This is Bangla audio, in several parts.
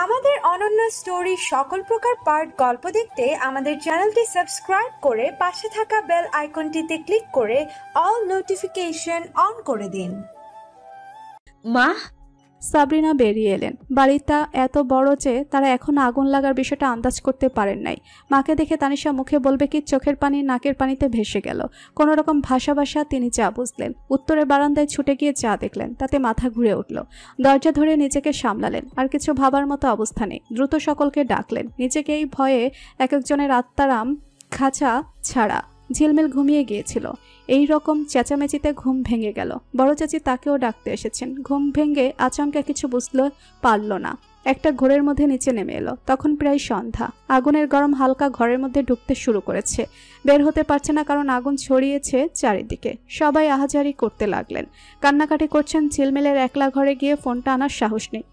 আমাদের অনন্য স্টোরি সকল প্রকার পার্ট গল্প দেখতে আমাদের চ্যানেলটি সাবস্ক্রাইব করে পাশে থাকা বেল আইকনটিতে ক্লিক করে অল নোটিফিকেশন অন করে দিন। মা, সাবরিনা বেরিয়ে এলেন। বাড়িটা এত বড় যে তারা এখন আগুন লাগার বিষয়টা আন্দাজ করতে পারেন নাই। মাকে দেখে তানিশা মুখে বলবে কি, চোখের পানি নাকের পানিতে ভেসে গেল। কোনো রকম ভাষা তিনি চা বুঝলেন। উত্তরের বারান্দায় ছুটে গিয়ে চা দেখলেন, তাতে মাথা ঘুরে উঠল। দরজা ধরে নিজেকে সামলালেন, আর কিছু ভাবার মতো অবস্থা নেই। দ্রুত সকলকে ডাকলেন। নিজেকে এই ভয়ে এক একজনের আত্মারাম খাঁচা ছাড়া ঝিলমিল ঘুমিয়ে গিয়েছিল। এই রকম চেঁচামেচিতে ঘুম ভেঙে গেল। বড় চাচি তাকেও ডাকতে এসেছেন। ঘুম ভেঙে আচমকা কিছু বুঝতে পারল না। একটা ঘোরের মধ্যে নিচে নেমে এলো। তখন প্রায় সন্ধ্যা। আগুনের গরম হালকা ঘরের মধ্যে ঢুকতে শুরু করেছে। বের হতে পারছে না, কারণ আগুন ছড়িয়েছে চারিদিকে। সবাই আহাজারি করতে লাগলেন, কান্নাকাটি করছেন। ঝিলমিলের একলা ঘরে গিয়ে ফোনটা আনার সাহস নেই।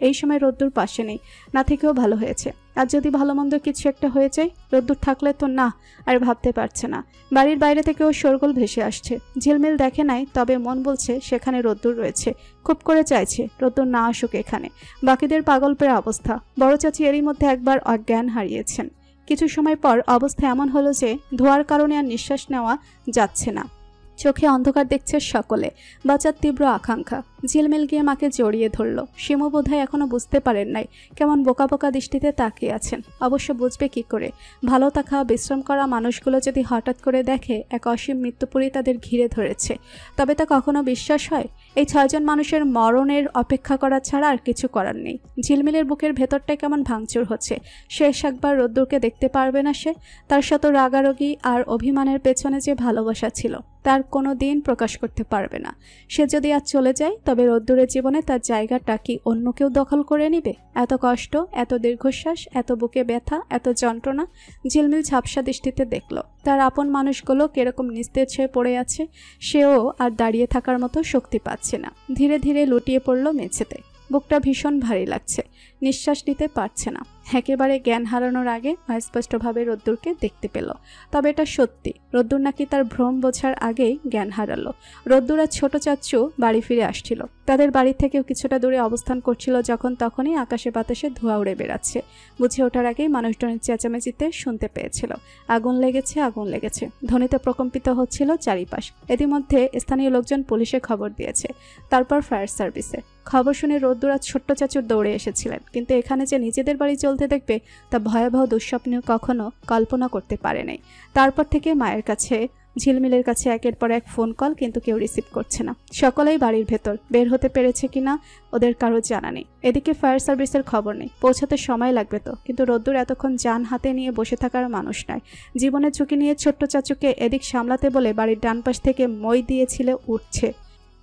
এই সময় রোদ্দুর পাশে নেই, না থেকেও ভালো হয়েছে। আর যদি ভালো মন্দ কিছু একটা হয়ে যায়, রোদ্দুর থাকলে তো না, আর ভাবতে পারছে না। বাড়ির বাইরে থেকেও শোরগোল ভেসে আসছে। ঝিলমিল দেখে নাই, তবে মন বলছে সেখানে রোদ্দুর রয়েছে। খুব করে চাইছে রোদ্দুর না আসুক এখানে। বাকিদের পাগল পেয়ে অবস্থা। বড় চাচি এরই মধ্যে একবার অজ্ঞান হারিয়েছেন। কিছু সময় পর অবস্থা এমন হলো যে ধোঁয়ার কারণে আর নিঃশ্বাস নেওয়া যাচ্ছে না। চোখে অন্ধকার দেখছে সকলে। বাঁচার তীব্র আকাঙ্ক্ষা। ঝিলমিল গিয়ে মাকে জড়িয়ে ধরল। শিমু বোধহয় এখনো বুঝতে পারেন নাই, কেমন বোকা বোকা দৃষ্টিতে তাকিয়ে আছেন। অবশ্য বুঝবে কি করে? ভালো থাকা বিশ্রাম করা মানুষগুলো যদি হঠাৎ করে দেখে এক অসীম মৃত্যুপুরী তাদের ঘিরে ধরেছে, তবে তা কখনো বিশ্বাস হয়? এই 6 জন মানুষের মরণের অপেক্ষা করা ছাড়া আর কিছু করার নেই। ঝিলমিলের বুকের ভেতরটাই কেমন ভাঙচুর হচ্ছে। শেষ একবার রোদ্দুরকে দেখতে পারবে না সে। তার শত রাগারগি আর অভিমানের পেছনে যে ভালোবাসা ছিল, তার কোনো দিন প্রকাশ করতে পারবে না। সে যদি আজ চলে যায়, তবে রোদ্দুরের জীবনে তার জায়গাটা কি অন্য কেউ দখল করে নিবে? এত কষ্ট, এত দীর্ঘশ্বাস, এত বুকে ব্যথা, এত যন্ত্রণা। ঝিলমিল ঝাপসা দৃষ্টিতে দেখল তার আপন মানুষগুলো কিরকম নিস্তেজ হয়ে পড়ে আছে। সেও আর দাঁড়িয়ে থাকার মতো শক্তি পাচ্ছে না। ধীরে ধীরে লুটিয়ে পড়ল মেঝেতে। বুকটা ভীষণ ভারী লাগছে। নিঃশ্বাস নিতে পারছে না। একেবারে জ্ঞান হারানোর আগে স্পষ্টভাবে রোদ্দুরকে দেখতে পেল। তবে এটা সত্যি, রোদ্দুর নাকি তার ভ্রম বোঝার আগেই জ্ঞান হারালো। রোদ্দুর আর ছোট চাচ্চু বাড়ি ফিরে আসছিল। তাদের বাড়ি থেকেও কিছুটা দূরে অবস্থান করছিল যখন তখনই আকাশে বাতাসে ধোঁয়া উড়ে বেড়াচ্ছে। বুঝে ওঠার আগেই মানুষজনের চেঁচামেচিতে শুনতে পেয়েছিল, আগুন লেগেছে, আগুন লেগেছে। ধ্বনিতে প্রকম্পিত হচ্ছিল চারিপাশ। ইতিমধ্যে স্থানীয় লোকজন পুলিশে খবর দিয়েছে, তারপর ফায়ার সার্ভিসে। খবর শুনে রোদ্দুর আর ছোট্ট চাচুর দৌড়ে এসেছিলেন। কিন্তু এখানে যে নিজেদের বাড়ি চলতে দেখবে, তা ভয়াবহ দুঃস্বপ্নেও কখনো কল্পনা করতে পারে নাই। তারপর থেকে মায়ের কাছে, ঝিলমিলের কাছে একের পর এক ফোন কল, কিন্তু কেউ রিসিভ করছে না। সকলেই বাড়ির ভেতর। বের হতে পেরেছে কিনা ওদের কারো জানা নেই। এদিকে ফায়ার সার্ভিসের খবর নেই। পৌঁছাতে সময় লাগবে তো, কিন্তু রোদ্দুর এতক্ষণ যান হাতে নিয়ে বসে থাকার মানুষ নয়। জীবনের ঝুঁকি নিয়ে ছোট্ট চাচুকে এদিক সামলাতে বলে বাড়ির ডান পাশ থেকে মই দিয়েছিল উঠছে।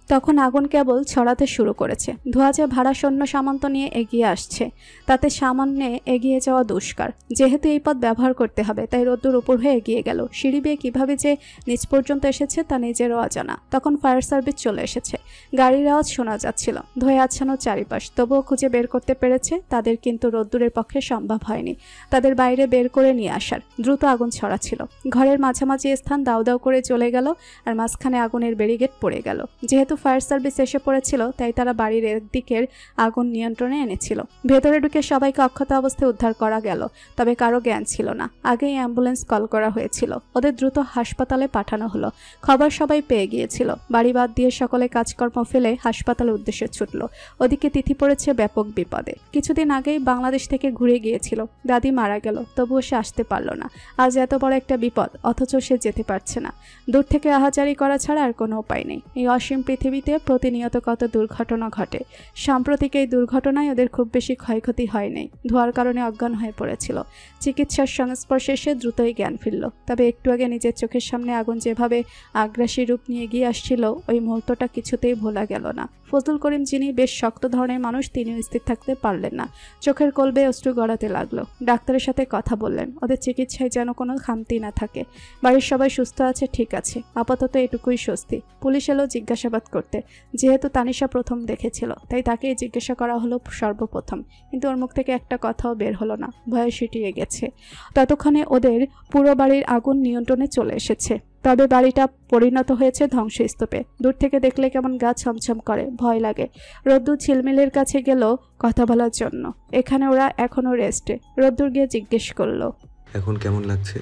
তখন আগুন কেবল ছড়াতে শুরু করেছে। ধোঁয়াজে ভাড়া সৈন্য সামন্ত নিয়ে এগিয়ে আসছে। তাতে সামান্যে এগিয়ে যাওয়া দুষ্কার। যেহেতু এই পথ ব্যবহার করতে হবে, তাই রোদ্দুর উপর হয়ে এগিয়ে গেল। সিঁড়ি বেয়ে কীভাবে যে নিচ পর্যন্ত এসেছে তা নিজেরও অজানা। তখন ফায়ার সার্ভিস চলে এসেছে। গাড়ির আওয়াজ শোনা যাচ্ছিল। ধোঁয়া আচ্ছানো চারিপাশ। তবুও খুঁজে বের করতে পেরেছে তাদের, কিন্তু রোদ্দুরের পক্ষে সম্ভব হয়নি তাদের বাইরে বের করে নিয়ে আসার। দ্রুত আগুন ছড়াচ্ছিল। ঘরের মাঝামাঝি স্থান দাউ দাউ করে চলে গেল, আর মাঝখানে আগুনের ব্যারিকেড পড়ে গেল। যেহেতু ফায়ার সার্ভিস এসে পড়েছিল, তাই তারা বাড়ির একদিকের আগুন নিয়ন্ত্রণে এনেছিল। ভেতরে ঢুকে সবাইকে অক্ষত অবস্থায় উদ্ধার করা গেল, তবে কারো জ্ঞান ছিল না। আগেই অ্যাম্বুলেন্স কল করা হয়েছিল। ওদের দ্রুত হাসপাতালে পাঠানো হলো। খবর সবাই পেয়ে গিয়েছিল। বাড়ি বাদ দিয়ে সকলে কাজকর্ম ফেলে হাসপাতালের উদ্দেশ্যে ছুটল। ওদিকে তিথি পড়েছে ব্যাপক বিপদে। কিছুদিন আগেই বাংলাদেশ থেকে ঘুরে গিয়েছিল। দাদি মারা গেল, তবুও সে আসতে পারল না। আজ এত বড় একটা বিপদ, অথচ সে যেতে পারছে না। দূর থেকে আহাজারি করা ছাড়া আর কোনো উপায় নেই। এই অসীম পৃথিবীতে প্রতিনিয়ত কত দুর্ঘটনা ঘটে। সাম্প্রতিক এই দুর্ঘটনায় ওদের খুব বেশি ক্ষয়ক্ষতি হয়নি। ধোঁয়ার কারণে অজ্ঞান হয়ে পড়েছিল। চিকিৎসার সংস্পর্শে এসে দ্রুতই জ্ঞান ফিরল। তবে একটু আগে নিজের চোখের সামনে আগুন যেভাবে আগ্রাসী রূপ নিয়ে গিয়ে আসছিল, ওই মুহূর্তটা কিছুতেই ভোলা গেল না। ফজলুল করিম, যিনি বেশ শক্ত ধরনের মানুষ, তিনিও স্থির থাকতে পারলেন না। চোখের কোলবে অশ্রু গড়াতে লাগলো। ডাক্তারের সাথে কথা বললেন, ওদের চিকিৎসায় যেন কোনো খামতি না থাকে। বাড়ির সবাই সুস্থ আছে, ঠিক আছে, আপাতত এটুকুই স্বস্তি। পুলিশ এলো জিজ্ঞাসাবাদ করতে। যেহেতু তানিশা প্রথম দেখেছিল, তাই তাকেই জিজ্ঞাসা করা হলো সর্বপ্রথম। কিন্তু ওর মুখ থেকে একটা কথাও বের হলো না। ভয়ে সিটিয়ে গেছে। ততক্ষণে ওদের পুরো বাড়ির আগুন নিয়ন্ত্রণে চলে এসেছে। তবে বাড়িটা পরিণত হয়েছে ধ্বংসস্তূপে। দূর থেকে দেখলে কেমন গা ছমছম করে, ভয় লাগে। রোদ্দুর ঝিলমিলের কাছে গেল কথা বলার জন্য। এখানে ওরা এখনো রেস্টে। রোদ্দুর গিয়ে জিজ্ঞেস করলো, এখন কেমন লাগছে?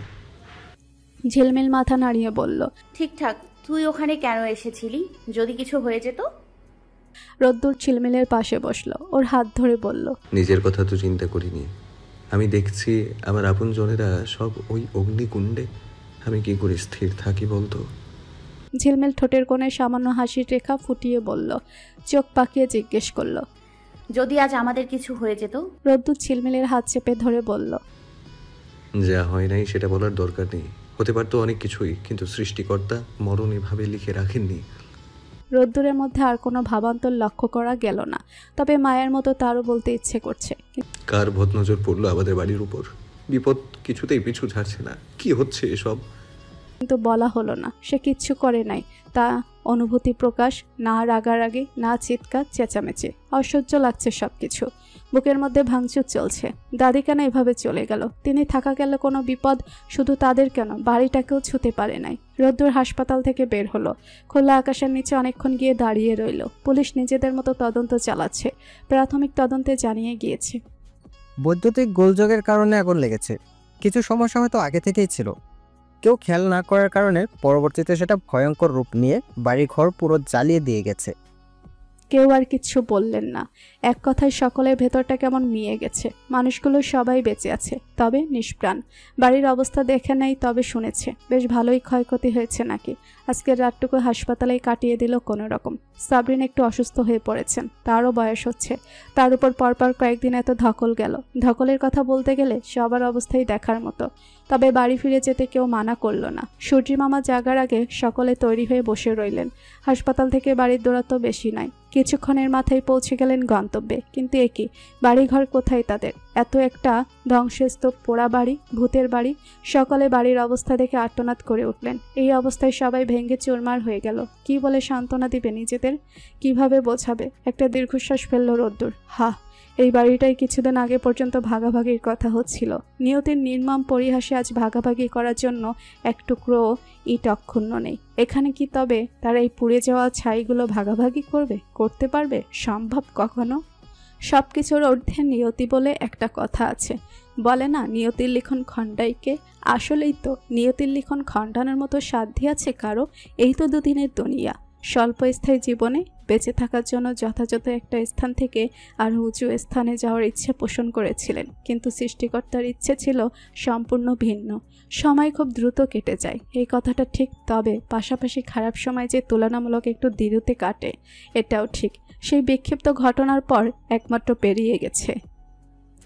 ঝিলমিল মাথা নাড়িয়ে বলল, ঠিকঠাক। তুই ওখানে কেন এসেছিলি? যদি কিছু হয়ে যেত? রোদ্দুর ঝিলমিলের পাশে বসলো, ওর হাত ধরে বলল, নিজের কথা তো চিন্তা করিনি। আমি দেখছি আমার আপনজনেরা সব ওই অগ্নিকুণ্ডে। আমি কি করে স্থির থাকি বলতো? ঝিলমিল ঠোঁটের কোণে সামান্য হাসির রেখা ফুটিয়ে বলল, চোখ পাকিয়ে জিজ্ঞেস করলো, যদি আজ আমাদের কিছু হয়ে যেত? রোদ্দুর ঝিলমিলের হাত চেপে ধরে বলল, যা হয় নাই সেটা বলার দরকার নেই। হতে পারতো অনেক কিছুই, কিন্তু সৃষ্টিকর্তা মরণ এভাবে লিখে রাখেননি। রোদ্দুরের মধ্যে আর কোনো ভাবান্তর লক্ষ্য করা গেল না, তবে মায়ের মতো তারও বলতে ইচ্ছে করছে। কার বদনজর পড়লো আমাদের বাড়ির উপর? বিপদ কিছুতেই পিছু ছাড়ছে না। কি হচ্ছে এসব? কিন্তু বলা হলো না। সে কিচ্ছু করে নাই। তা অনুভূতি প্রকাশ, না রাগারাগি, না চিৎকার চেঁচামেচি। অসহ্য লাগছে সবকিছু। বুকের মধ্যে ভাঙচুর চলছে। দাদি কেন এভাবে চলে গেল? তিনি থাকা গেল কোনো বিপদ শুধু তাদের কেন, বাড়িটাকেও ছুঁতে পারে নাই। রোদ্দুর হাসপাতাল থেকে বের হলো। খোলা আকাশের নিচে অনেকক্ষণ গিয়ে দাঁড়িয়ে রইল। পুলিশ নিজেদের মতো তদন্ত চালাচ্ছে। প্রাথমিক তদন্তে জানিয়ে গিয়েছে, বৈদ্যুতিক গোলযোগের কারণে আগুন লেগেছে। কিছু সমস্যা হয়তো আগে থেকেই ছিল, কেউ খেয়াল না করার কারণে পরবর্তীতে সেটা ভয়ঙ্কর রূপ নিয়ে বাড়িঘর পুরো জ্বালিয়ে দিয়ে গেছে। কেউ আর কিচ্ছু বললেন না। এক কথায় সকলের ভেতরটা কেমন মিয়ে গেছে। মানুষগুলো সবাই বেঁচে আছে, তবে নিষ্প্রাণ। বাড়ির অবস্থা দেখে নেই, তবে শুনেছে বেশ ভালোই ক্ষয়ক্ষতি হয়েছে নাকি। আজকের রাতটুকু হাসপাতালেই কাটিয়ে দিল কোনো রকম। সাবরিন একটু অসুস্থ হয়ে পড়েছেন, তারও বয়স হচ্ছে। তার উপর পরপর কয়েকদিন এত ধকল গেল। ধকলের কথা বলতে গেলে সবার অবস্থাই দেখার মতো। তবে বাড়ি ফিরে যেতে কেউ মানা করল না। সূর্যি মামা জাগার আগে সকলে তৈরি হয়ে বসে রইলেন। হাসপাতাল থেকে বাড়ির দূরত্ব বেশি নয়। কিছুক্ষণের মাথায় পৌঁছে গেলেন গন্তব্যে। কিন্তু একই বাড়িঘর কোথায় তাদের? এত একটা ধ্বংসস্তূপ, পোড়া বাড়ি, ভূতের বাড়ি। সকলে বাড়ির অবস্থা দেখে আর্তনাদ করে উঠলেন। এই অবস্থায় সবাই ভেঙে চুরমার হয়ে গেল। কি বলে সান্ত্বনা দিবে নিজেদের? কিভাবে বোঝাবে? একটা দীর্ঘশ্বাস ফেলল রোদ্দুর। এই বাড়িটাই কিছুদিন আগে পর্যন্ত ভাগাভাগির কথা হচ্ছিল। নিয়তির নির্মম পরিহাসে আজ ভাগাভাগি করার জন্য এক টুকরো ইট অক্ষুণ্ণ নেই। এখানে কি তবে তারা এই পুড়ে যাওয়া ছাইগুলো ভাগাভাগি করতে পারবে? সম্ভব কখনো? সব কিছুর ঊর্ধ্বে নিয়তি বলে একটা কথা আছে। বলে না, নিয়তির লিখন খণ্ডাইকে। আসলেই তো, নিয়তির লিখন খণ্ডানোর মতো সাধ্য আছে কারো? এই তো দুদিনের দুনিয়া। স্বল্পস্থায়ী জীবনে বেঁচে থাকার জন্য যথাযথ একটা স্থান থেকে আরও উঁচু স্থানে যাওয়ার ইচ্ছে পোষণ করেছিলেন, কিন্তু সৃষ্টিকর্তার ইচ্ছে ছিল সম্পূর্ণ ভিন্ন। সময় খুব দ্রুত কেটে যায়, এই কথাটা ঠিক। তবে পাশাপাশি খারাপ সময় যে তুলনামূলক একটু ধীরতে কাটে, এটাও ঠিক। সেই বিক্ষিপ্ত ঘটনার পর একমাত্র পেরিয়ে গেছে।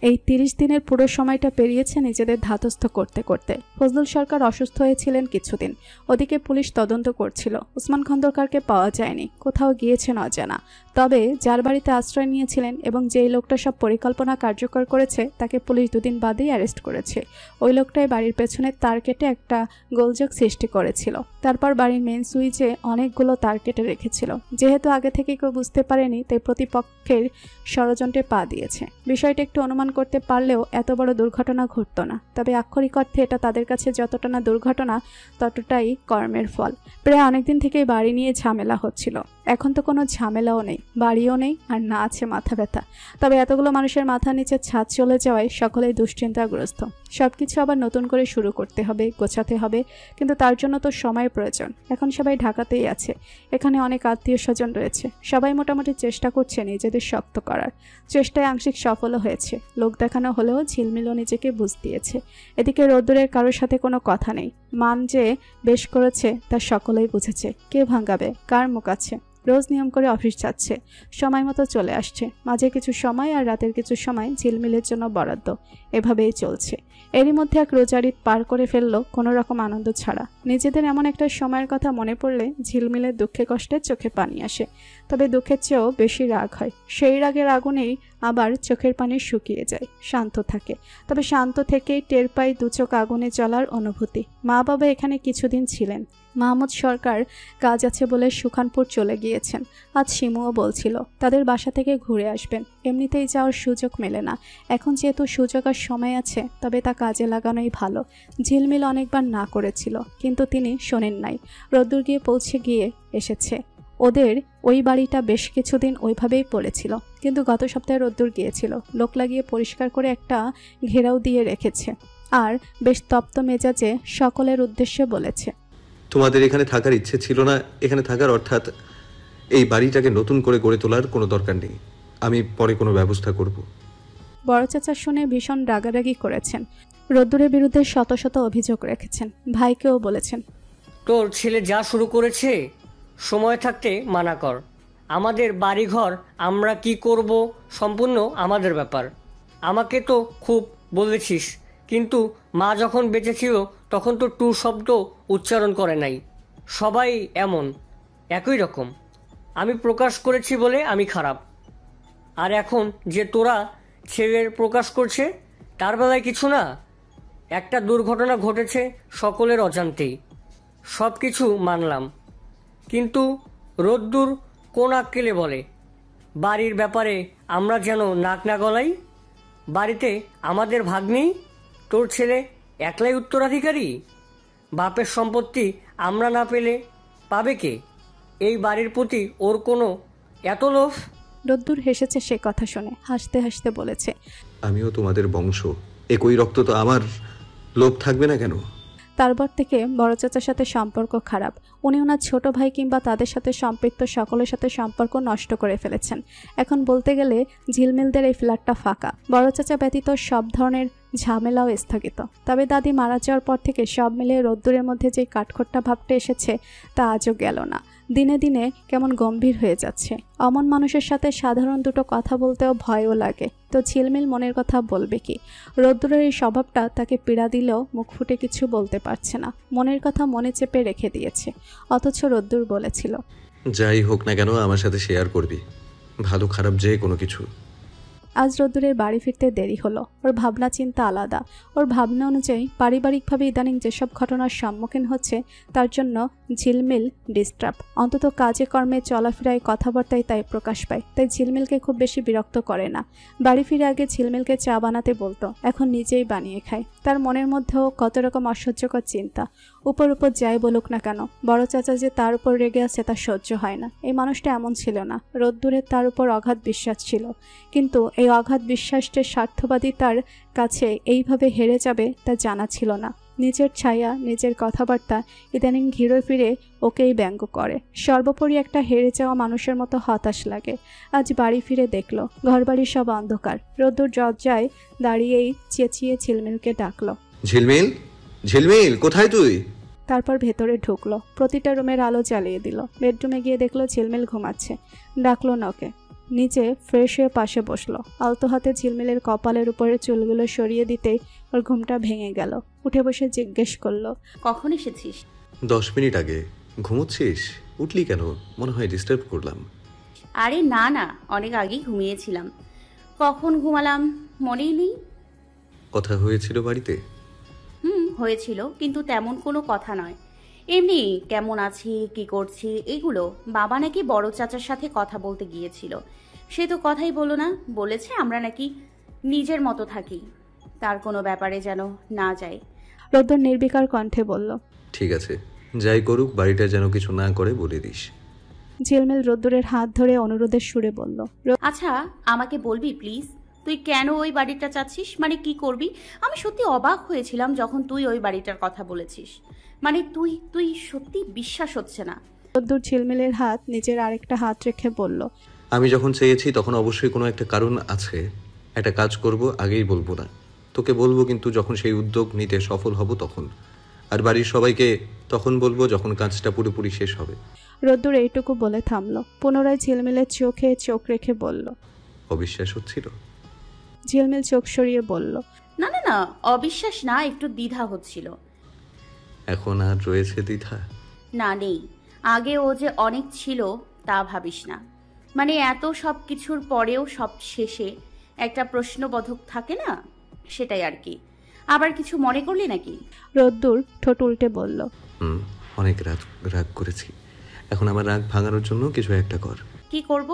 এই 30 দিনের পুরো সময়টা পেরিয়েছে নিজেদের ধাতস্থ করতে করতে। ফজলুল সরকার অসুস্থ হয়েছিলেন কিছুদিন। ওদিকে পুলিশ তদন্ত করছিল। ওসমান খন্দকারকে পাওয়া যায়নি, কোথাও গিয়েছেন অজানা। তবে যার বাড়িতে আশ্রয় নিয়েছিলেন এবং যেই লোকটা সব পরিকল্পনা কার্যকর করেছে, তাকে পুলিশ 2 দিন বাদেই অ্যারেস্ট করেছে। ওই লোকটাই বাড়ির পেছনে তার কেটে একটা গোলযোগ সৃষ্টি করেছিল। তারপর বাড়ির মেন সুইচে অনেকগুলো তার কেটে রেখেছিল। যেহেতু আগে থেকে কেউ বুঝতে পারেনি, তাই প্রতিপক্ষের ষড়যন্ত্রে পা দিয়েছে। বিষয়টা একটু অনুমান করতে পারলেও এত বড় দুর্ঘটনা ঘটতো না। তবে আক্ষরিক অর্থে এটা তাদের কাছে যতটা না দুর্ঘটনা, ততটাই কর্মের ফল। প্রায় অনেকদিন থেকেই বাড়ি নিয়ে ঝামেলা হচ্ছিল। এখন তো কোনো ঝামেলাও নেই, বাড়িও নেই, আর না আছে মাথা ব্যথা। তবে এতগুলো মানুষের মাথার নিচে ছাদ চলে যাওয়ায় সকলেই দুশ্চিন্তাগ্রস্ত। সবকিছু আবার নতুন করে শুরু করতে হবে, গোছাতে হবে, কিন্তু তার জন্য তো সময় প্রয়োজন। এখন সবাই ঢাকাতেই আছে। এখানে অনেক আত্মীয় স্বজন রয়েছে। সবাই মোটামুটি চেষ্টা করছে নিজেদের শক্ত করার। চেষ্টায় আংশিক সফলও হয়েছে। লোক দেখানো হলেও ঝিলমিলও নিজেকে বুঝ দিয়েছে। এদিকে রোদ্দুরের কারোর সাথে কোনো কথা নেই। মান যে বেশ করেছে তা সকলেই বুঝেছে। কে ভাঙাবে, কার মুখ আছে? রোজ নিয়ম করে অফিস যাচ্ছে, সময় মতো চলে আসছে। মাঝে কিছু সময় আর রাতের কিছু সময় ঝিলমিলের জন্য বরাদ্দ। এভাবেই চলছে। এরই মধ্যে এক রোজার ঈদ পার করে ফেললো কোনো রকম আনন্দ ছাড়া। নিজেদের এমন একটা সময়ের কথা মনে পড়লে ঝিলমিলের দুঃখে কষ্টে চোখে পানি আসে। তবে দুঃখের চেয়েও বেশি রাগ হয়। সেই রাগের আগুনেই আবার চোখের পানি শুকিয়ে যায়, শান্ত থাকে। তবে শান্ত থেকেই টের পাই দু চোখ আগুনে জ্বলার অনুভূতি। মা বাবা এখানে কিছুদিন ছিলেন। মাহমুদ সরকার কাজ আছে বলে সুখানপুর চলে গিয়েছেন। আজ শিমুও বলছিল তাদের বাসা থেকে ঘুরে আসবেন। এমনিতেই যাওয়ার সুযোগ মেলে না। এখন যেহেতু সুযোগ আর সময় আছে, তবে তা কাজে লাগানোই ভালো। ঝিলমিল অনেকবার না করেছিল, কিন্তু তিনি শোনেন নাই। রোদ্দুর গিয়ে পৌঁছে গিয়ে এসেছে। ওদের ওই বাড়িটা বেশ কিছুদিন ওইভাবেই পড়েছিল, কিন্তু গত সপ্তাহে রোদ্দুর গিয়েছিল। লোক লাগিয়ে পরিষ্কার করে একটা ঘেরাও দিয়ে রেখেছে, আর বেশ তপ্ত মেজাজে সকলের উদ্দেশ্যে বলেছে, তোমাদের এখানে থাকার ইচ্ছে ছিল না। এখানে থাকার অর্থাৎ এই বাড়িটাকে নতুন করে গড়ে তোলার কোনো দরকার নেই। আমি পরে কোনো ব্যবস্থা করব। বড় চাচা শুনে ভীষণ রাগারাগি করেছেন। রোদ্দুরের বিরুদ্ধে শত শত অভিযোগ রেখেছেন। ভাইকেও বলেছেন, তোর ছেলে যা শুরু করেছে, সময় থাকতে মানা কর। আমাদের বাড়িঘর আমরা কি করব সম্পূর্ণ আমাদের ব্যাপার। আমাকে তো খুব বলেছিস, কিন্তু মা যখন বেঁচে ছিল তখন তো টু শব্দ উচ্চারণ করে নাই। সবাই এমন একই রকম। আমি প্রকাশ করেছি বলে আমি খারাপ। আর এখন যে তোরা ছেলের প্রকাশ করছে, তার বেলায় কিছু না। একটা দুর্ঘটনা ঘটেছে সকলের অজান্তেই, সব কিছু মানলাম, কিন্তু রোদ্দুর কোন আক্কেলে বলে বাড়ির ব্যাপারে আমরা যেন নাক না গলাই? বাড়িতে আমাদের ভাগ নেই? তোর ছেলে একলাই উত্তরাধিকারী? বাপের সম্পত্তি আমরা না পেলে পাবে কে? এই বাড়ির প্রতি ওর কোনো এত লোভ? রোদ্দুর হেসেছে সে কথা শুনে। হাসতে হাসতে বলেছে, আমিও তোমাদের বংশ, একই রক্ত, তো আমার লোভ থাকবে না কেন? তারপর থেকে বড় চাচার সাথে সম্পর্ক খারাপ। উনি ওনার ছোট ভাই কিংবা তাদের সাথে সম্পৃক্ত সকলের সাথে সম্পর্ক নষ্ট করে ফেলেছেন। এখন বলতে গেলে ঝিলমিলদের এই ফ্ল্যাটটা ফাঁকা। বড় চাচা ব্যতীত সব ধরনের ঝামেলাও স্থগিত। তবে দাদি মারা যাওয়ার পর থেকে সব মিলিয়ে রোদ্দুরের মধ্যে যে কাঠখোট্টা ভাবটা এসেছে, তা আজও গেল না। দিনে দিনে কেমন গম্ভীর হয়ে যাচ্ছে। অমন মানুষের সাথে সাধারণ দুটো কথা বলতেও ভয়ও লাগে। তো ঝিলমিল মনের কথা বলবে কি? রোদ্দুরের এই স্বভাবটা তাকে পীড়া দিলেও মুখ ফুটে কিছু বলতে পারছে না। মনের কথা মনে চেপে রেখে দিয়েছে। অথচ রোদ্দুর বলেছিল, যাই হোক না কেন আমার সাথে শেয়ার করবি, ভালো খারাপ যে কোনো কিছু। আজ রোদ্দুরের বাড়ি ফিরতে দেরি হলো। ওর ভাবনা চিন্তা আলাদা। ওর ভাবনা অনুযায়ী পারিবারিকভাবে ইদানিং যেসব ঘটনার সম্মুখীন হচ্ছে, তার জন্য ঝিলমিল ডিস্টার্ব। অন্তত কাজে কর্মে চলাফেরায় কথাবার্তায় তাই প্রকাশ পায়। তাই ঝিলমিলকে খুব বেশি বিরক্ত করে না। বাড়ি ফিরে আগে ঝিলমিলকে চা বানাতে বলতো, এখন নিজেই বানিয়ে খায়। তার মনের মধ্যেও কত রকম অসহ্যকর চিন্তা। উপর উপর যাই বলুক না কেন, বড় চাচা যে তার উপর রেগে আছে তা সহ্য হয় না। এই মানুষটা এমন ছিল না। রোদ্দুরের তার উপর অগাধ বিশ্বাস ছিল, কিন্তু এই অগাধ বিশ্বাসের স্বার্থবাদী তার কাছে এইভাবে হেরে যাবে তা জানা ছিল না। নিজের ছায়া, নিজের কথাবার্তা ইদানিং ঘিরে ফিরে ওকেই ব্যঙ্গ করে। সর্বোপরি একটা হেরে যাওয়া মানুষের মতো হতাশ লাগে। আজ বাড়ি ফিরে দেখলো ঘরবাড়ি সব অন্ধকার। রোদ্দুর দরজায় দাঁড়িয়েই চেঁচিয়ে ঝিলমিলকে ডাকলো, ঝিলমিল, ঝিলমিল, কোথায় তুই? তারপর ভেতরে ঢুকলো। প্রতিটা রুমের আলো জ্বালিয়ে দিল। বেডরুমে গিয়ে দেখলো ঝিলমিল ঘুমাচ্ছে। ডাকলো নকে। নিচে ফ্রেশ হয়ে পাশে বসলো। আলতো হাতে ঝিলমিলের কপালের উপরে চুলগুলো সরিয়ে দিতেই ওর ঘুমটা ভেঙে গেল। উঠে বসে জিজ্ঞেস করলো, কখন এসেছিস? 10 মিনিট আগে। ঘুমোচ্ছিস? উঠলি কেন? মনে হয় ডিস্টার্ব করলাম। আরে না না, অনেক আগেই ঘুমিয়েছিলাম। কখন ঘুমালাম মনেই নেই। কথা হয়েছিল বাড়িতে? হয়েছিল, কিন্তু তেমন কোনো কথা নয়। এমনি কেমন আছি, কি করছি, এগুলো। বাবা নাকি বড় চাচার সাথে কথা বলতে গিয়েছিল। সে তো কথাই বলো না। বলেছে আমরা নাকি নিজের মতো থাকি, তার কোনো ব্যাপারে যেন না যায়। রোদ্দুর নির্বিকার কণ্ঠে বলল, ঠিক আছে, যাই করুক বাড়িটা যেন কিছু না করে বলে দিস। ঝিলমিল রোদ্দুরের হাত ধরে অনুরোধের সুরে বলল, আচ্ছা আমাকে বলবি প্লিজ, তুই কেন ওই বাড়িটা চাচ্ছিস? মানে কি করবি? আমি সত্যি অবাক হয়েছিলাম যখন তুই ওই বাড়িটার কথা বলেছিস। মানে তুই সত্যি বিশ্বাস হচ্ছে না। রোদ্দুর ঝিলমিলের হাত নিজের আরেকটা হাত রেখে বলল, আমি যখন চেয়েছি তখন অবশ্যই কোনো একটা কারণ আছে। একটা কাজ করব, আগেই বলবো না। তোকে বলবো কিন্তু যখন সেই উদ্যোগ নিতে সফল হব তখন। আর বাড়ির সবাইকে তখন বলবো যখন কাজটা পুরোপুরি শেষ হবে। রোদ্দুর এইটুকু বলে থামলো। পুনরায় ঝিলমিলের চোখে চোখ রেখে বলল, অবিশ্বাস হচ্ছিল? ঝিলমিল চোখ সরিয়ে বলল, না না না, অবিশ্বাস না, একটু দ্বিধা হচ্ছিল। এখন আর রয়েছে দ্বিধা? না নেই, আগে ও যে অনেক ছিল তা ভাবিস না। মানে এত সব কিছুর পরেও সব শেষে একটা প্রশ্নবোধক থাকে না, সেটাই আর কি। আবার কিছু মনে করলি নাকি? রোদ্দুর ঠোঁট উল্টে বলল, অনেক রাগ রাগ করেছি। এখন আমার রাগ ভাঙানোর জন্য কিছু একটা কর। কি করব?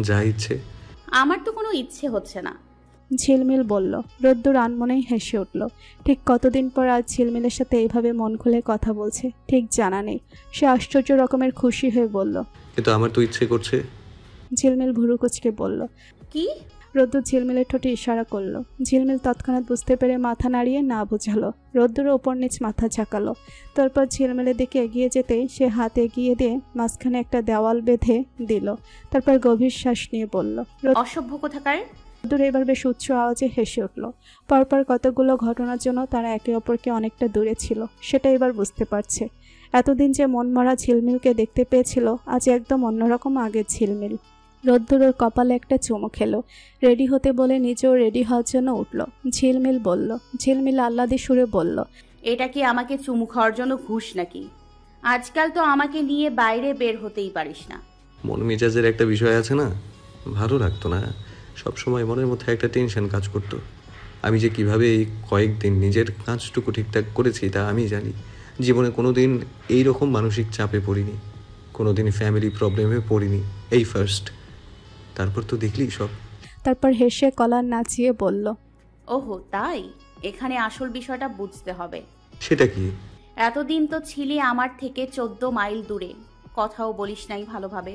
যা ইচ্ছে। আমার তো কোনো ইচ্ছে হচ্ছে না। ঝিলমিল বলল। রোদ্দুর আনমনেই হেসে উঠল। ঠিক কতদিন পর আজ ঝিলমিলের সাথে এইভাবে মন খুলে কথা বলছে ঠিক জানা নেই। সে আশ্চর্য রকমের খুশি হয়ে বলল, কিন্তু আমার তো ইচ্ছে করছে। ঝিলমিল ভুরু কুচকে বলল। কি? রোদ্দুর ঝিলমিলের ঠোঁটে ইশারা করলো। ঝিলমিল তৎক্ষণাৎ বুঝতে পেরে মাথা নাড়িয়ে না বুঝালো। রোদ্দুরও ওপর নিচ মাথা ঝাঁকালো। তারপর ঝিলমিলের দিকে এগিয়ে যেতেই সে হাত এগিয়ে দিয়ে মাঝখানে একটা দেওয়াল বেঁধে দিল। তারপর গভীর শ্বাস নিয়ে বলল, অসভ্য কোথাকার। রোদ্দুর এবার বেশ উচ্চ আওয়াজে হেসে উঠল। পরপর কতগুলো ঘটনার জন্য তারা একে অপরকে অনেকটা দূরে ছিল, সেটা এবার বুঝতে পারছে। এতদিন যে মনমরা ঝিলমিলকে দেখতে পেয়েছিল, আজ একদম অন্যরকম আগের ঝিলমিল। রোদ্দুর ওর কপালে একটা চুমু খেলো। রেডি হতে বলে নিজেও রেডি হওয়ার জন্য উঠল। ঝিলমিল বলল। ঝিলমিল আহ্লাদে সুরে বলল, এটা কি আমাকে চুমু খাওয়ার জন্য ঘুষ নাকি? আজকাল তো আমাকে নিয়ে বাইরে বের হতেই পারিস না। মন মেজাজের একটা বিষয় আছে না, ভালো লাগতো না। সবসময় মনের মধ্যে একটা টেনশন কাজ করতো। আমি যে কিভাবে এই কয়েকদিন নিজের কাজটুকু ঠিকঠাক করেছি তা আমি জানি। জীবনে কোনো দিন এইরকম মানসিক চাপে পড়িনি, কোনো দিন ফ্যামিলি প্রবলেমে পড়িনি, এই ফার্স্ট। তারপর তো দেখলি সব। তারপর হেসে কলার নাচিয়ে বলল, ওহো তাই? এখানে আসল বিষয়টা বুঝতে হবে। সেটা কি? এতদিন তো ছিলি আমার থেকে 14 মাইল দূরে, কথাও বলিস নাই ভালোভাবে।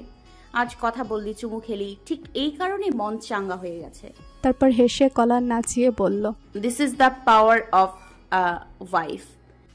আজ কথা বললি, চুমু খেলি, ঠিক এই কারণে মন চাঙ্গা হয়ে গেছে। তারপর হেসে কলার নাচিয়ে বলল, this is the power of a wife.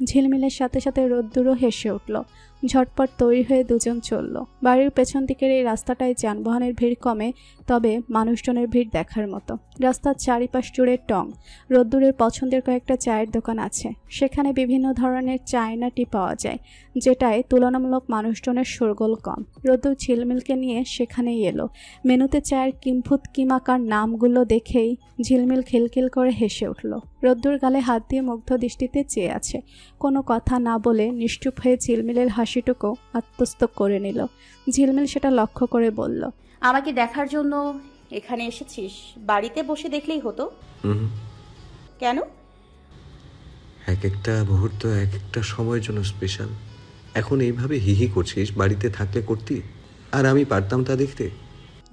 ঝিলমিলের সাথে সাথে রোদ্দুরও হেসে উঠল। ঝটপট তৈরি হয়ে দুজন চলল। বাড়ির পেছন দিকের এই রাস্তাটায় যানবাহনের ভিড় কমে, তবে মানুষজনের ভিড় দেখার মতো। রাস্তার চারিপাশ জুড়ে টং। রোদ্দুরের পছন্দের কয়েকটা চায়ের দোকান আছে, সেখানে বিভিন্ন ধরনের চায়না টি পাওয়া যায়, যেটায় তুলনামূলক মানুষজনের শোরগোল কম। রোদ্দুর ঝিলমিলকে নিয়ে সেখানেই এলো। মেনুতে চায়ের কিম্ভূত কিমাকার নামগুলো দেখেই ঝিলমিল খিলখিল করে হেসে উঠল। রোদ্দুর গালে হাত দিয়ে মুগ্ধ দৃষ্টিতে চেয়ে আছে। কোনো কথা না বলে নিশ্চুপ হয়ে ঝিলমিলের হাসিটুকু আত্মস্থ করে নিল। ঝিলমিল সেটা লক্ষ্য করে বলল, আমাকে দেখার জন্য এখানে এসেছিস? বাড়িতে বসে দেখলেই হতো। কেন? এক একটা মুহূর্ত এক একটা সময়ের জন্য স্পেশাল। এখন এইভাবে হিহি করছিস, বাড়িতে থাকলে করতি? আর আমি পারতাম তা দেখতে?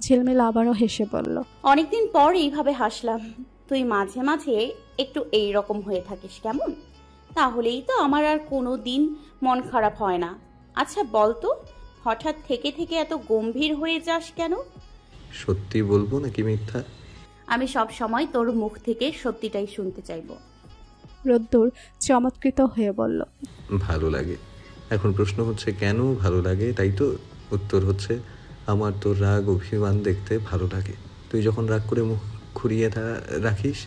ঝিলমিল আবারও হেসে বলল, অনেকদিন পর এইভাবে হাসলাম। তুই মাঝে মাঝে একটু এই রকম হয়ে থাকিস কেমন? তাহলেই তো আমার আর কোনো দিন মন খারাপ হয় না। আচ্ছা বলতো, হঠাৎ থেকে থেকে এত গম্ভীর হয়ে যাস কেন? সত্যি বলবো নাকি মিথ্যা? আমি সব সময় তোর মুখ থেকে সত্যিটাই শুনতে চাইবো। রোদ্দুর চমৎকৃত হয়ে বলল, ভালো লাগে। এখন প্রশ্ন হচ্ছে কেন ভালো লাগে, তাই তো? উত্তর হচ্ছে, আমার তোর রাগ অভিমান দেখতে ভালো লাগে। তুই যখন রাগ করে মুখ ঘুরিয়ে রাখিস,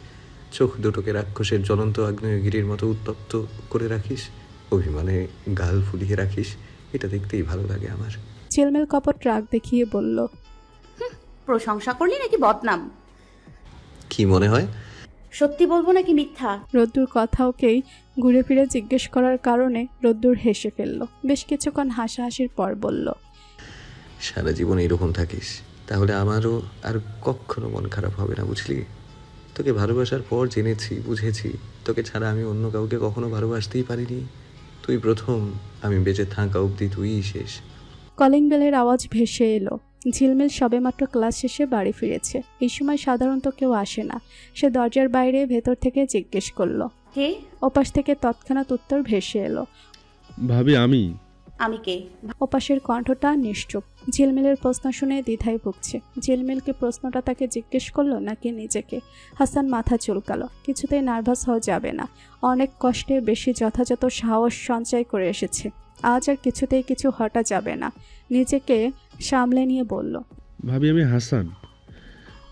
চোখ দুটোকে রাক্ষসের জ্বলন্ত আগ্নেয়গিরির মতো উত্তপ্ত করে রাখিস, অভিমানে গাল ফুলিয়ে রাখিস, এটা দেখতেই ভালো লাগে আমার। ঝিলমিল কপট রাগ দেখিয়ে বলল, প্রশংসা করলি নাকি বদনাম? কি মনে হয়? সত্যি বলবো নাকি মিথ্যা? রোদ্দুর কথা ওকেই ঘুরে ফিরে জিজ্ঞেস করার কারণে রোদ্দুর হেসে ফেলল। বেশ কিছুক্ষণ হাসাহাসির পর বলল, সারা জীবন এইরকম থাকিস, তাহলে আমারও আর কখনো মন খারাপ হবে না, বুঝলি? তোকে ভালোবাসার পর জেনেছি, বুঝেছি, তোকে ছাড়া আমি অন্য কাউকে কখনো ভালোবাসতেই পারিনি। তুই প্রথম, আমি বেঁচে থাকা অবধি তুইই শেষ। কলিং বেলের আওয়াজ ভেসে এলো। ঝিলমিল সবেমাত্র ক্লাস শেষে বাড়ি ফিরেছে। এই সময় সাধারণত কেউ আসে না। সে দরজার বাইরে ভেতর থেকে জিজ্ঞেস করলো। কে? ওপাশ থেকে তৎক্ষণাৎ উত্তর ভেসে এলো, ভাবি আমি। আমি কে? ওপাশের কণ্ঠটা নিশ্চুপ। ঝিলমিলের প্রশ্ন শুনে দ্বিধায় ভুগছে। ঝিলমিল কি প্রশ্নটা তাকে জিজ্ঞেস করলো নাকি নিজেকে? হাসান মাথা চুলকালো। কিছুতেই নার্ভাস হওয়া যাবে না। অনেক কষ্টে বেশি যথাযথ সাহস সঞ্চয় করে এসেছে। আজ আর কিছুতেই কিছু হটা যাবে না। নিজেকে সামলে নিয়ে বলল, ভাবি আমি হাসান।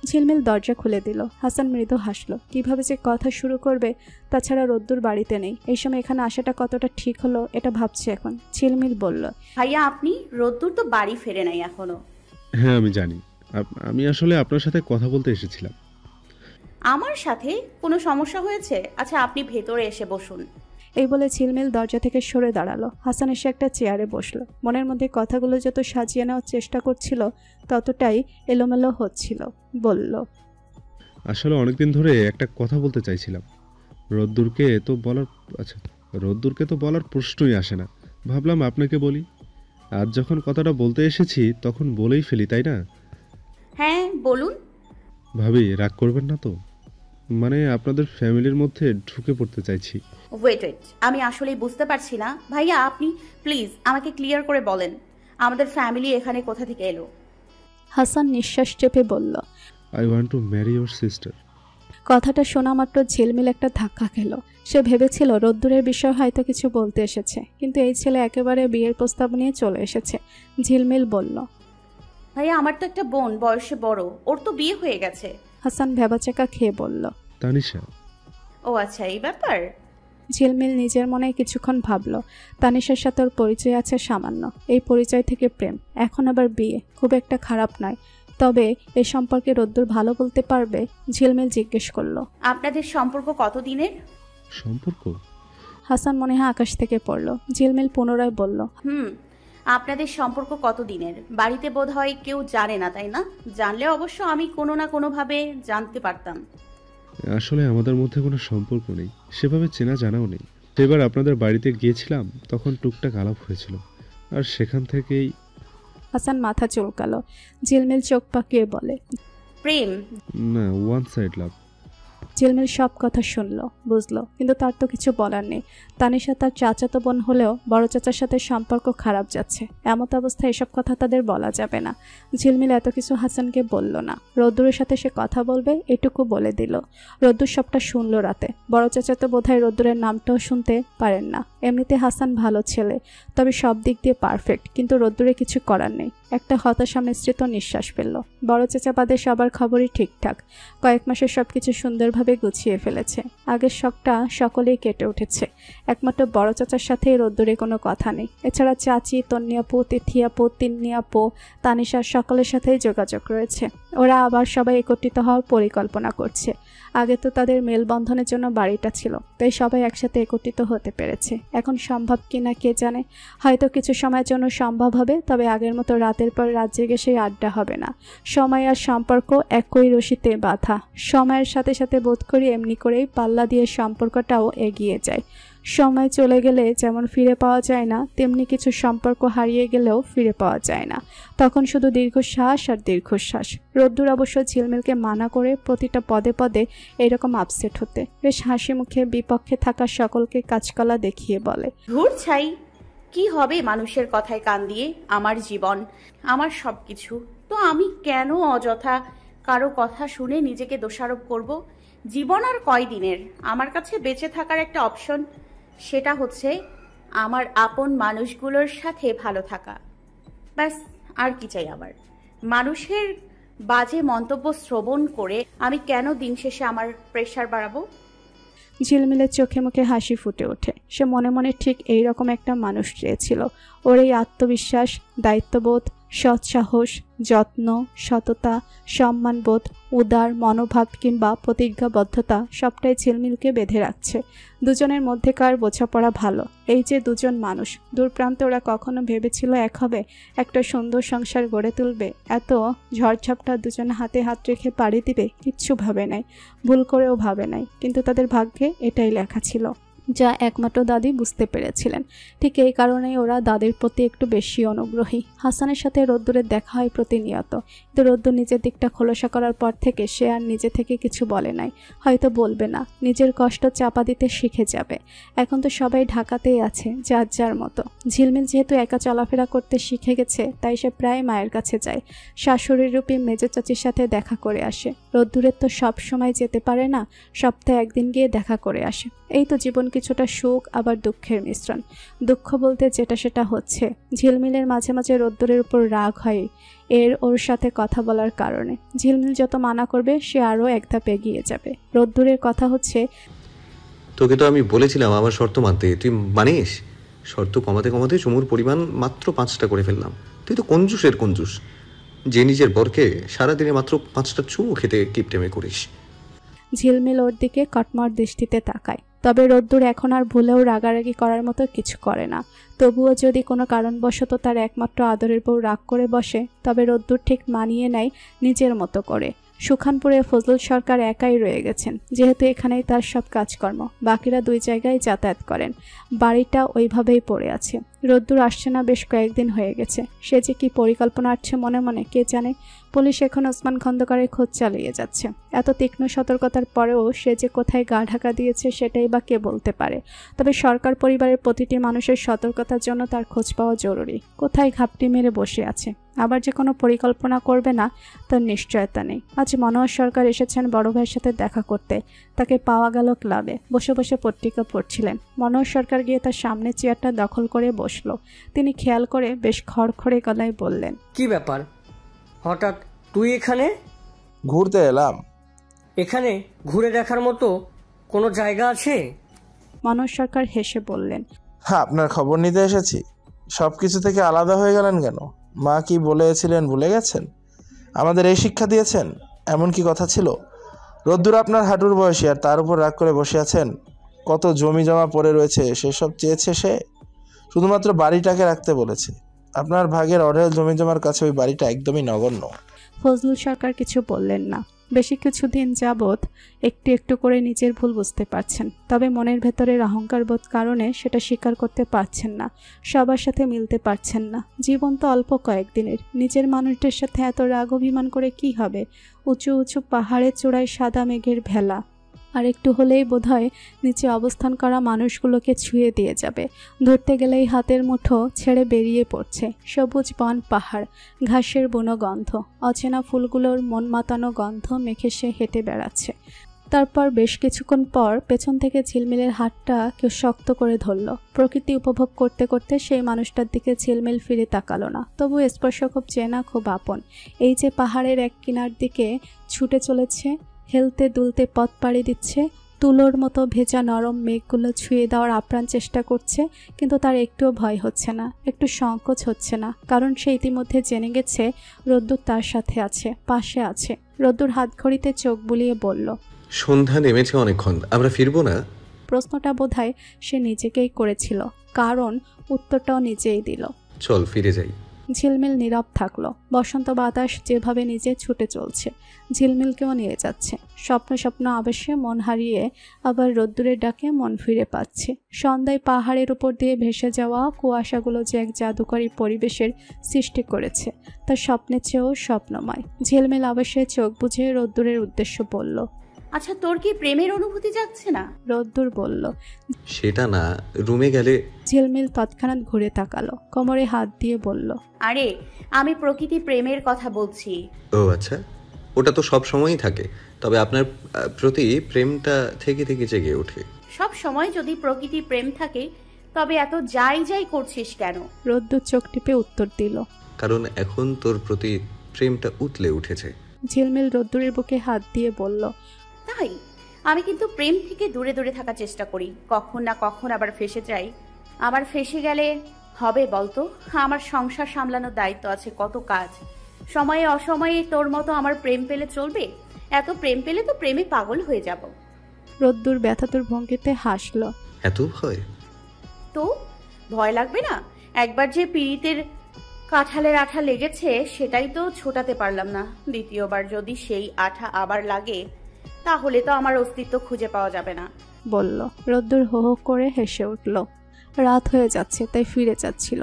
ঝিলমিল দরজা খুলে দিল। হাসান মৃদু হাসলো। কিভাবে যে কথা শুরু করবে, তাছাড়া রোদ্দুর বাড়িতে নেই। এই সময় এখানে আসাটা কতটা ঠিক হলো এটা ভাবছে এখন। ঝিলমিল বলল, ভাইয়া আপনি? রোদ্দুর তো বাড়ি ফেরে নাই এখনো। হ্যাঁ আমি জানি। আমি আসলে আপনার সাথে কথা বলতে এসেছিলাম। আমার সাথে কোনো সমস্যা হয়েছে? আচ্ছা আপনি ভেতরে এসে বসুন। এই বলে ঝিলমিল দরজা থেকে সরে দাঁড়ালো। হাসান এসে একটা চেয়ারে বসলো। মনের মধ্যে কথাগুলো যত সাজিয়ে নেওয়ার চেষ্টা করছিল ততটাই এলোমেলো হচ্ছিল। বলল, আসলে অনেকদিন ধরে একটা কথা বলতে চাইছিলাম। রোদ্দুরকে তো বলার প্রশ্নই আসে না। ভাবলাম আপনাকে বলি। আজ যখন কথাটা বলতে এসেছি তখন বলেই ফেলি, তাই না? হ্যাঁ বলুন। ভাবি, রাগ করবেন না তো? মানে আপনাদের ফ্যামিলির মধ্যে ঢুকে পড়তে চাইছি। ওয়েট, আমি আসলেই বুঝতে পারছি না। ভাইয়া, আপনি প্লিজ আমাকে ক্লিয়ার করে বলেন, আমাদের ফ্যামিলি এখানে কোথা থেকে এলো? হাসান নিঃশ্বাস চেপে বলল, I want to marry your sister. কথাটা শোনা মাত্র ঝিলমিল একটা ধাক্কা খেল। সে ভেবেছিল রোদ্দুরের বিষয় হয়তো কিছু বলতে এসেছে, কিন্তু এই ছেলে একেবারে বিয়ের প্রস্তাব নিয়ে চলে এসেছে। ঝিলমিল বলল, ভাইয়া, আমার তো একটা বোন, বয়সে বড়, ওর তো বিয়ে হয়ে গেছে। হাসান ভেবাচাকা খেয়ে বলল, তানিশা। ও আচ্ছা, এই ব্যাপার। ঝিলমিল নিজের মনে কিছুক্ষণ ভাবল। তানিশার সাথে ওর পরিচয় আছে সামান্য, এই পরিচয় থেকে প্রেম, এখন আবার বিয়ে, খুব একটা খারাপ নয়। তবে এ সম্পর্কে রোদ্দুর ভালো বলতে পারবে? ঝিলমিল জিজ্ঞেস করলো, আপনাদের সম্পর্ক কতদিনের? সম্পর্ক? হাসান মনে হয় আকাশ থেকে পড়ল। ঝিলমিল পুনরায় বলল, আপনাদের সম্পর্ক কতদিনের? বাড়িতে বোধহয় কেউ জানে না, তাই না? জানলে অবশ্য আমি কোনো না কোনোভাবে জানতে পারতাম। আসলে আমাদের মধ্যে কোনো সম্পর্ক নেই, সেভাবে চেনা জানাও নেই। সেবার আপনাদের বাড়িতে গিয়েছিলাম, তখন টুকটাক আলাপ হয়েছিল, আর সেখান থেকেই। হাসান মাথা চুলকালো। ঝিলমিল চোখ পাকিয়ে বলে, প্রেম? না, ওয়ান সাইড লাভ। ঝিলমিল সব কথা শুনলো, বুঝলো, কিন্তু তার তো কিছু বলার নেই। তানিশা তার চাচাতো বোন হলেও বড় চাচার সাথে সম্পর্ক খারাপ যাচ্ছে, এমত অবস্থায় এসব কথা তাদের বলা যাবে না। ঝিলমিল এত কিছু হাসানকে বলল না। রোদ্দুরের সাথে সে কথা বলবে এটুকু বলে দিল। রোদ্দুর সবটা শুনলো রাতে। বড় চাচা তো বোধহয় রোদ্দুরের নামটাও শুনতে পারেন না। এমনিতে হাসান ভালো ছেলে, তবে সব দিক দিয়ে পারফেক্ট, কিন্তু রোদ্দুরে কিছু করার নেই। একটা হতাশা মিশ্রিত নিঃশ্বাস ফেলল। বড় চেঁচা বাদে সবার খবরই ঠিকঠাক। কয়েক মাসে সবকিছু সুন্দরভাবে গুছিয়ে ফেলেছে। আগের শখটা সকলেই কেটে উঠেছে। একমাত্র বড় চাচার সাথে রোদ্দুরে কোনো কথা নেই। এছাড়া চাচি, তন্নি আপু, তিথি আপু, তিন্নি আপু, তানিশা সকলের সাথেই যোগাযোগ রয়েছে। ওরা আবার সবাই একত্রিত হওয়ার পরিকল্পনা করছে। আগে তো তাদের মেলবন্ধনের জন্য বাড়িটা ছিল, তাই সবাই একসাথে একত্রিত হতে পেরেছে। এখন সম্ভব কিনা কে জানে, হয়তো কিছু সময়ের জন্য সম্ভব হবে, তবে আগের মতো রাতের পর রাত জেগে সেই আড্ডা হবে না। সময় আর সম্পর্ক একই রশিতে বাঁধা। সময়ের সাথে সাথে বোধ করি এমনি করেই পাল্লা দিয়ে সম্পর্কটাও এগিয়ে যায়। সময় চলে গেলে যেমন ফিরে পাওয়া যায় না, তেমনি কিছু সম্পর্ক হারিয়ে গেলেও ফিরে পাওয়া যায় না। তখন শুধু দীর্ঘশ্বাস আর দীর্ঘশ্বাস। রোদ্দুর অবশ্য ঝিলমিলকে মানা করে প্রতিটা পদে পদে এরকম আপসেট হতে। বেশ হাসি মুখে বিপক্ষে থাকা সকলকে কাজকলা দেখিয়ে বলে, ধুর ছাই, কি হবে মানুষের কথায় কান দিয়ে? আমার জীবন, আমার সব কিছু, তো আমি কেন অযথা কারো কথা শুনে নিজেকে দোষারোপ করব? জীবন আর কয়দিনের? আমার কাছে বেঁচে থাকার একটা অপশন, সেটা হচ্ছে আমার আপন মানুষগুলোর সাথে ভালো থাকা। ব্যাস, আর কি চাই আবার? মানুষের বাজে মন্তব্য শ্রবণ করে আমি কেন দিন শেষে আমার প্রেশার বাড়াবো? ঝিলমিলের চোখে মুখে হাসি ফুটে ওঠে। সে মনে মনে ঠিক এইরকম একটা মানুষ চেয়েছিল। ওর এই আত্মবিশ্বাস, দায়িত্ববোধ, সৎসাহস, যত্ন, সততা, সম্মানবোধ, উদার মনোভাব কিংবা প্রতিজ্ঞাবদ্ধতা সবটাই ঝিলমিলকে বেঁধে রাখছে। দুজনের মধ্যেকার বোঝাপড়া ভালো। এই যে দুজন মানুষ, দূর প্রান্তে ওরা কখনো ভেবেছিল এক হবে, একটা সুন্দর সংসার গড়ে তুলবে? এত ঝড়ঝাপটা দুজন হাতে হাত রেখে পাড়ি দিবে কিচ্ছু ভাবে নাই, ভুল করেও ভাবে নাই। কিন্তু তাদের ভাগ্যে এটাই লেখা ছিল, যা একমাত্র দাদি বুঝতে পেরেছিলেন। ঠিক এই কারণেই ওরা দাদির প্রতি একটু বেশি অনুগ্রহী। হাসানের সাথে রোদ্দুরের দেখা হয় প্রতিনিয়ত, কিন্তু রোদ্দুর নিজের দিকটা খোলসা করার পর থেকে সে আর নিজে থেকে কিছু বলে নাই, হয়তো বলবে না। নিজের কষ্ট চাপা দিতে শিখে যাবে। এখন তো সবাই ঢাকাতেই আছে, যার যার মতো। ঝিলমিল যেহেতু একা চলাফেরা করতে শিখে গেছে, তাই সে প্রায় মায়ের কাছে যায়। শাশুড়ির রূপী মেজো চাচির সাথে দেখা করে আসে। রোদ্দুরের তো সব সময় যেতে পারে না, সপ্তাহে একদিন গিয়ে দেখা করে আসে। এই তো জীবন কিছুটা সুখ আবার দুঃখের মিশ্রণ। দুঃখ বলতে যেটা সেটা হচ্ছে, ঝিলমিলের মাঝে মাঝে রোদ্দুরের উপর রাগ হয় ওর সাথে কথা বলার কারণে। ঝিলমিল যত মানা করবে সে আরও এক ধাপ এগিয়ে যাবে। রোদ্দুরের কথা হচ্ছে, তোকে তো আমি বলেছিলাম আমার শর্ত মানতে, তুই মানিস? শর্ত কমাতে কমাতে চুমুর পরিমাণ মাত্র 5টা করে ফেললাম। তুই তো কঞ্জুসের কঞ্জুস, যে নিজের বরকে সারাদিনে মাত্র 5টা চুমু খেতে কিপটেমে করিস। ঝিলমিল ওর দিকে কটমট দৃষ্টিতে তাকায়। তবে রোদ্দুর এখন আর ভুলেও রাগারাগি করার মতো কিছু করে না। তবুও যদি কোনো কারণবশত তার একমাত্র আদরের বউ রাগ করে বসে, তবে রোদ্দুর ঠিক মানিয়ে নেয় নিজের মতো করে। সুখানপুরে ফজলুল সরকার একাই রয়ে গেছেন, যেহেতু এখানেই তার সব কাজকর্ম। বাকিরা 2 জায়গায় যাতায়াত করেন। বাড়িটা ওইভাবেই পড়ে আছে। রোদ্দুর আসছে না বেশ কয়েকদিন হয়ে গেছে। সে যে কি পরিকল্পনা আসছে মনে মনে কে জানে। পুলিশ এখন ওসমান খন্দকারের খোঁজ চালিয়ে যাচ্ছে। এত তীক্ষ্ণ সতর্কতার পরেও সে যে কোথায় গা ঢাকা দিয়েছে সেটাই বা কে বলতে পারে। তবে সরকার পরিবারের প্রতিটি মানুষের সতর্কতার জন্য তার খোঁজ পাওয়া জরুরি। কোথায় ঘাপটি মেরে বসে আছে, আবার যে কোনো পরিকল্পনা করবে না তার নিশ্চয়তা নেই। আজ মনোহর সরকার এসেছেন বড় ভাইয়ের সাথে দেখা করতে। তাকে পাওয়া গেল ক্লাবে, বসে বসে পত্রিকা পড়ছিলেন। মনোহর সরকার গিয়ে তার সামনে চেয়ারটা দখল করে বসলো। তিনি খেয়াল করে বেশ খড়খড়ে গলায় বললেন, কি ব্যাপার, হঠাৎ তুই এখানে? ঘুরতে এলাম। এখানে ঘুরে দেখার মতো কোনো জায়গা আছে? মনোহর সরকার হেসে বললেন, হ্যাঁ, আপনার খবর নিতে এসেছি। সব কিছু থেকে আলাদা হয়ে গেলেন কেন? মা কি বলেছিলেন ভুলে গেছেন? আমাদের এই শিক্ষা দিয়েছেন, এমন কি কথা ছিল? রোদ্দুর আপনার হাঁটুর বয়সী, আর তার উপর রাগ করে বসে আছেন। কত জমি জমা পড়ে রয়েছে, সেসব চেয়েছে সে। শুধুমাত্র বাড়িটাকে রাখতে বলেছে। আপনার ভাগের অঢেল জমি জমার কাছে ওই বাড়িটা একদমই নগণ্য। ফজলুল সরকার কিছু বললেন না। বেশি কিছুদিন যাবৎ একটু একটু করে নিজের ভুল বুঝতে পারছেন, তবে মনের ভেতরের অহংকারবোধ কারণে সেটা স্বীকার করতে পারছেন না। সবার সাথে মিলতে পারছেন না। জীবন তো অল্প কয়েকদিনের। নিজের মানুষদের সাথে এত রাগ অভিমান করে কি হবে? উঁচু উঁচু পাহাড়ের চূড়ায় সাদা মেঘের ভেলা, আর একটু হলেই বোধহয় নিচে অবস্থান করা মানুষগুলোকে ছুঁয়ে দিয়ে যাবে। ধরতে গেলেই হাতের মুঠো ছেড়ে বেরিয়ে পড়ছে সবুজ বন, পাহাড়, ঘাসের বুনো গন্ধ, অচেনা ফুলগুলোর মন মাতানো গন্ধ মেখে সে হেঁটে বেড়াচ্ছে। তারপর বেশ কিছুক্ষণ পর পেছন থেকে ঝিলমিলের হাতটা কেউ শক্ত করে ধরল। প্রকৃতি উপভোগ করতে করতে সেই মানুষটার দিকে ঝিলমিল ফিরে তাকালো না, তবু স্পর্শ খুব চেনা, খুব আপন। এই যে পাহাড়ের এক কিনার দিকে ছুটে চলেছে, হেলতে দুলতে পথ পাড়ি দিচ্ছে, তুলোর মতো ভেজা নরম মেঘগুলো ছুঁয়ে দেওয়ার আপ্রাণ চেষ্টা করছে, কিন্তু তার একটুও ভয় হচ্ছে না, একটু সংকোচ হচ্ছে না, কারণ সে ইতিমধ্যে জেনে গেছে রোদ্দুর তার সাথে আছে, পাশে আছে। রোদ্দুর হাত ঘড়িতে চোখ বুলিয়ে বলল, সন্ধ্যা নেমেছে অনেকক্ষণ, আমরা ফিরবো না? প্রশ্নটা বোধহয় সে নিজেকেই করেছিল, কারণ উত্তরটাও নিজেই দিল। চল ফিরে যাই। ঝিলমিল নীরব থাকলো। বসন্ত বাতাস যেভাবে নিজে ছুটে চলছে, ঝিলমিলকেও নিয়ে যাচ্ছে। স্বপ্ন স্বপ্ন আবেশে মন হারিয়ে আবার রোদ্দুরের ডাকে মন ফিরে পাচ্ছে। সন্ধ্যায় পাহাড়ের উপর দিয়ে ভেসে যাওয়া কুয়াশাগুলো যে এক জাদুকরী পরিবেশের সৃষ্টি করেছে, তার স্বপ্নের চেয়েও স্বপ্নময়। ঝিলমিল আবেশে চোখ বুঝে রোদ্দুরের উদ্দেশ্য বলল, আচ্ছা, তোর কি প্রেমের অনুভূতি যাচ্ছে না? রোদ্দুর বলল, সেটা না, রুমে গেলে। ঝিলমিল তৎক্ষণাৎ ঘুরে তাকালো, কোমরে হাত দিয়ে বলল, আরে আমি প্রকৃতি প্রেমের কথা বলছি। ও আচ্ছা, ওটা তো সব সময়ই থাকে, তবে আপনার প্রতি প্রেমটা থেকে থেকে জেগে ওঠে। সব সময় যদি প্রকৃতি প্রেম থাকে তবে এত যাই যাই করছিস কেন? রোদ্দুর চোখ টিপে উত্তর দিল, কারণ এখন তোর প্রতি প্রেমটা উতলে উঠেছে। ঝিলমিল রোদ্দুরের বুকে হাত দিয়ে বলল, তাই আমি কিন্তু প্রেম থেকে দূরে দূরে থাকার চেষ্টা করি, কখন না কখন আবার ফেসে যাই। আবার ফেসে গেলে হবে বলতো? আমার সংসার সামলানোর দায়িত্ব আছে, কত কাজ। সময়ে অসময়ে তোর মতো আমার প্রেম পেলে চলবে? এত প্রেম পেলে তো প্রেমে পাগল হয়ে যাব। রোদ্দুর ব্যথাতুর ভঙ্গিতে হাসল, এত ভয়? তো ভয় লাগবে না? একবার যে পীড়িতের কাঁঠালের আঠা লেগেছে সেটাই তো ছোটাতে পারলাম না। দ্বিতীয়বার যদি সেই আঠা আবার লাগে তাহলে তো আমার অস্তিত্ব খুঁজে পাওয়া যাবে না, বলল। রোদ্দুর হো হো করে হেসে উঠল। রাত হয়ে যাচ্ছে, তাই ফিরে যাচ্ছিল।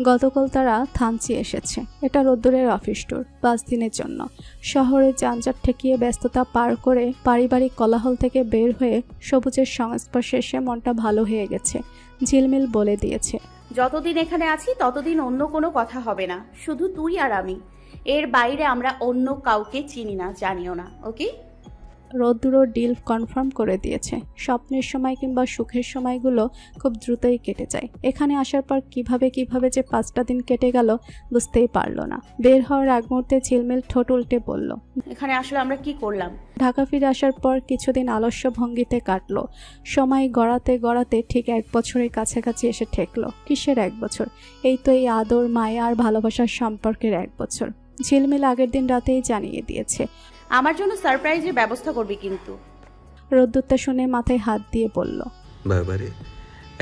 গতকাল তারা থানচি এসেছে। এটা রোদ্দুরের অফিস ট্যুর, 5 দিনের জন্য। শহরের যানজট ঠেকিয়ে ব্যস্ততা পার করে পারিবারিক কোলাহল থেকে বের হয়ে সবুজের সংস্পর্শে এসে মনটা ভালো হয়ে গেছে। ঝিলমিল বলে দিয়েছে, যতদিন এখানে আছি ততদিন অন্য কোনো কথা হবে না, শুধু তুই আর আমি। এর বাইরে আমরা অন্য কাউকে চিনি না, জানিও না, ওকে? রোদ্দুরও ডিল কনফার্ম করে দিয়েছে। স্বপ্নের সময় কিংবা সুখের সময়গুলো খুব দ্রুতই কেটে যায়। এখানে আসার পর কিভাবে যে 5টা দিন কেটে গেল বুঝতেই পারল না। বের হওয়ার আগ মুহূর্তে ঝিলমিল ঠোঁট উল্টে বলল, এখানে আসলে আমরা কি করলাম? ঢাকা ফিরে আসার পর কিছুদিন আলস্য ভঙ্গিতে কাটলো। সময় গড়াতে গড়াতে ঠিক 1 বছরের কাছাকাছি এসে ঠেকলো। কিসের 1 বছর? এই তো এই আদর, মায়া আর ভালোবাসার সম্পর্কের 1 বছর। ঝিলমিল আগের দিন রাতেই জানিয়ে দিয়েছে। আমার জন্য সারপ্রাইজের ব্যবস্থা করবি কিন্তু। রোদ্দুরটা শুনে মাথায় হাত দিয়ে বলল, বাবারে,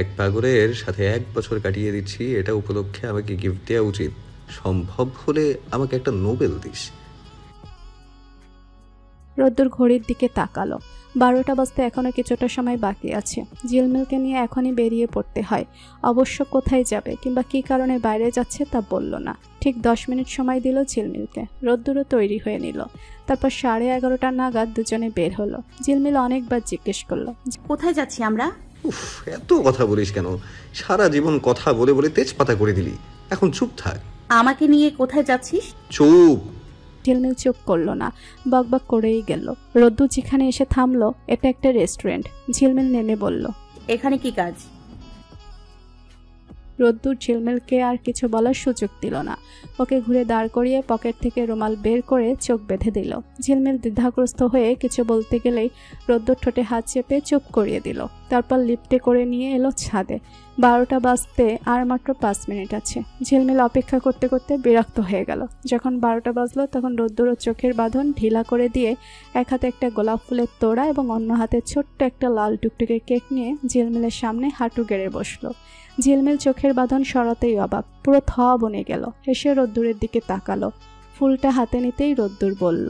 এক পাগলের সাথে 1 বছর কাটিয়ে দিচ্ছি, এটা উপলক্ষে আমাকে গিফট দেওয়া উচিত। সম্ভব হলে আমাকে একটা নোবেল দিস। রোদ্দুর ঘড়ির দিকে তাকালো। 12টা বাজতে এখনো কিছুটা সময় বাকি আছে। ঝিলমিলকে নিয়ে এখনই বেরিয়ে পড়তে হয়। অবশ্য কোথায় যাবে কিংবা কী কারণে বাইরে যাচ্ছে তা বলল না। ঠিক 10 মিনিট সময় দিল ঝিলমিলকে। রোদ্দুরও তৈরি হয়ে নিল। তারপর 11:30টা নাগাদ দুজনে বের হলো। ঝিলমিল অনেকবার জিজ্ঞেস করলো, কোথায় যাচ্ছি আমরা? উফ, এত কথা বলিস কেন? সারা জীবন কথা বলে বলে তেজপাতা করে দিলি, এখন চুপ থাক। আমাকে নিয়ে কোথায় যাচ্ছিস? চুপ। ঝিলমিল চুপ করলো না, বকবক করেই গেল। রোদ্দুর যেখানে এসে থামলো, এটা একটা রেস্টুরেন্ট। ঝিলমিল নেমে বলল, এখানে কি কাজ? রোদ্দুর ঝিলমিলকে আর কিছু বলার সুযোগ দিল না। ওকে ঘুরে দাঁড় করিয়ে পকেট থেকে রুমাল বের করে চোখ বেঁধে দিল। ঝিলমিল দ্বিধাগ্রস্ত হয়ে কিছু বলতে গেলেই রোদ্দুর ঠোঁটে হাত চেপে চুপ করিয়ে দিল। তারপর লিফটে করে নিয়ে এলো ছাদে। 12টা বাজতে আর মাত্র 5 মিনিট আছে। ঝিলমিল অপেক্ষা করতে করতে বিরক্ত হয়ে গেল। যখন 12টা বাজলো তখন রোদ্দুর চোখের বাঁধন ঢিলা করে দিয়ে এক হাতে একটা গোলাপ ফুলের তোড়া এবং অন্য হাতে ছোট্ট একটা লাল টুকটুকে কেক নিয়ে ঝিলমিলের সামনে হাঁটু গেড়ে বসলো। ঝিলমিল চোখের বাঁধন সরাতেই অবাক, পুরো থ বনে গেল। এসে রোদ্দুরের দিকে তাকালো। ফুলটা হাতে নিতেই রোদ্দুর বলল,